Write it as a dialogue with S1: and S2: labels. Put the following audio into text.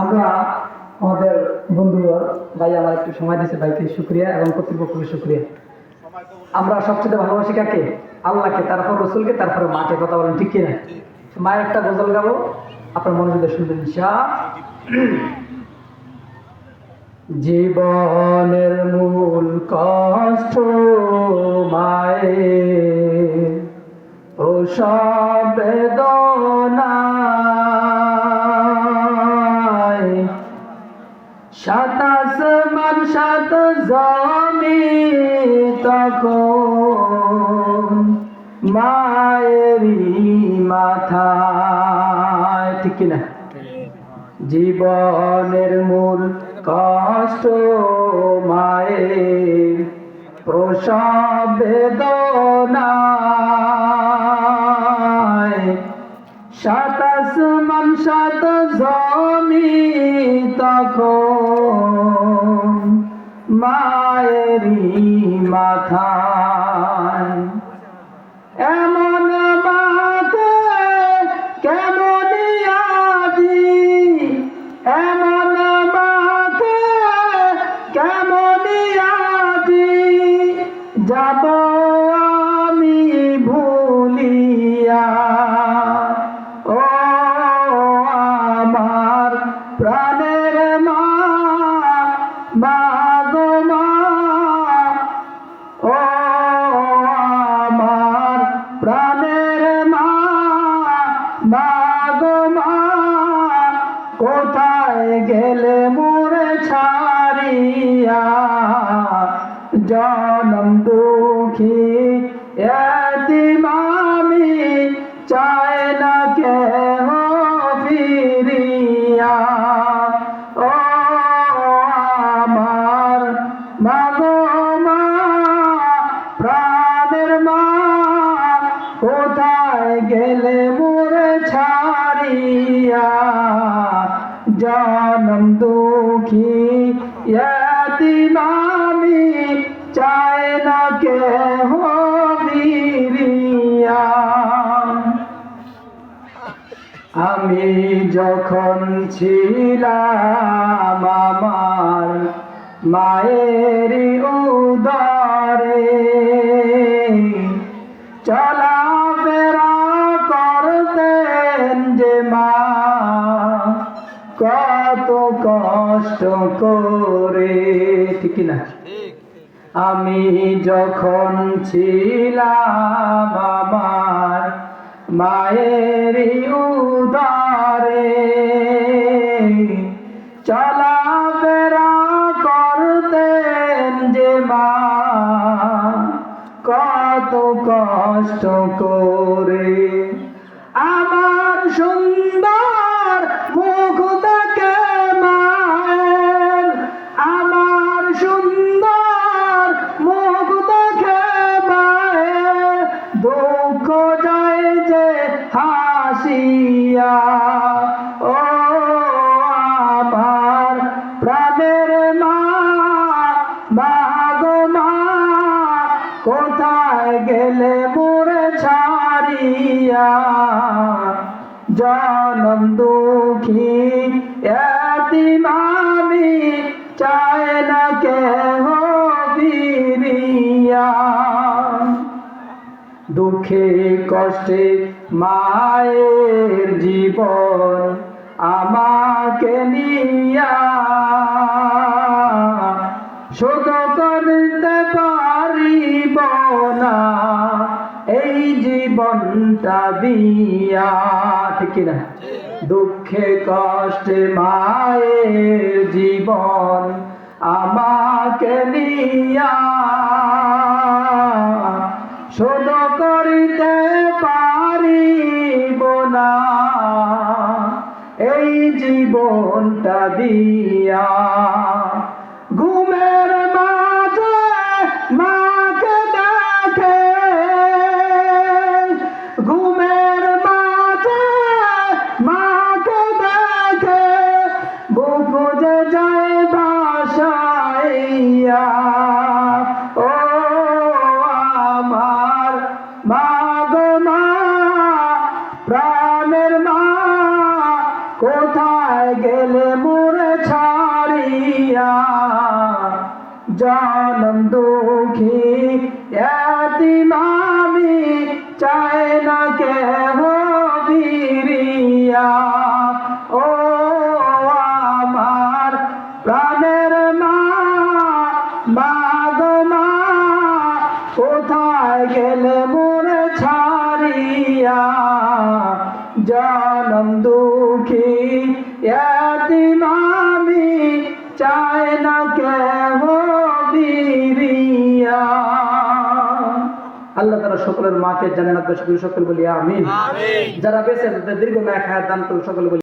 S1: আমরা আমাদের বন্ধু ভাই আমার একটু সময় দিয়েছে, ভাইকে শুক্রিয়া এবং কর্তৃপক্ষকে শুক্রিয়া। আমরা সবচেয়ে ভালোবাসি কাকে? আল্লাহকে, তারপর রসুলকে, তারপরে মাকে। কথা বলেন ঠিক কিনা? মায়ের একটা গজল গাবো, আপনার মনোযোগ শুনবেন ইনশাআল্লাহ। জীবনের মূল কষ্ট মায়ের, প্রসব বেদনায়, সাত আসমান সাত জমিন তখন মায়েরই মাথায়। ঠিক কিনা? জীবনের মূল কষ্ট মায়ের, প্রসব বেদনায়, সাত আসমান সাত জমিন তখন মায়েরই মাথায়। এমন মাকে কেমন আদি, এমন মাকে কেমন আদি যাব আমি ভুলিয়া। ও আমার প্রাণের মা, মা গো মা, ও আমার প্রাণের মা, মা গো মা, কোথায় গেলে মোরে ছাড়িয়া। জনম দুঃখী এতিম আমি, চাই না কেহ ফিরিয়া। ও আমার মা গো মা, প্রাণের মা, কোথায় গেলে মোরে ছাড়িয়া। জনম দুঃখী এতিম আমি, চাই না কেহ ফিরিয়া। আমি যখন ছিলাম আমার মায়ের উদরে, চলাফেরা করতেন যে মা কত কষ্ট করে। ঠিক না? আমি যখন ছিলাম আমার মায়ের উদরে, চলাফেরা করতেন যে মা কত কষ্ট করে। আমার সুন্দর মুখ দেখে মায়ের, আমার সুন্দর মুখ দেখে মায়ের, দুঃখ যায় যে হাসিয়া। ও আমার প্রাণের মা, মা গো মা, কোথায় গেলে মোরে ছাড়িয়া। জনম দুঃখী এতিম আমি, চাই না কেহ ফিরিয়া। দুঃখে কষ্টে মায়ের জীবন আমাকে নিয়া, শোধ করতে পারিব না এই জীবনটা দিয়া। ঠিক না? দুঃখে কষ্টে মায়ের জীবন আমাকে নিয়া, শোধ করিতে পারিব না এই জীবনটা দিয়া। ঘুমের মাঝে মাকে দেখে, ঘুমের মাঝে মাকে দেখে, বুক যে যায় ভাসাইয়া। ও আমার মা গো মা, প্রাণের মা, কোথায় গেলে মোরে ছাড়িয়া জনম দুঃখী এতিম আমি চাই না কেহ ফিরিয়া ও আমার প্রাণের মা মা গো মা কোথায় গেলে মোরে ছাড়িয়া জনম দুঃখী এতিম আমি চাই না কেহ ফিরিয়া। আল্লাহ তাআলা সকলের মাকে জান্নাত বাসী করে সকল বলি আমিন। যারা বেঁচে তাদের দীর্ঘ নেক হায়াত দান করুন সকল বলি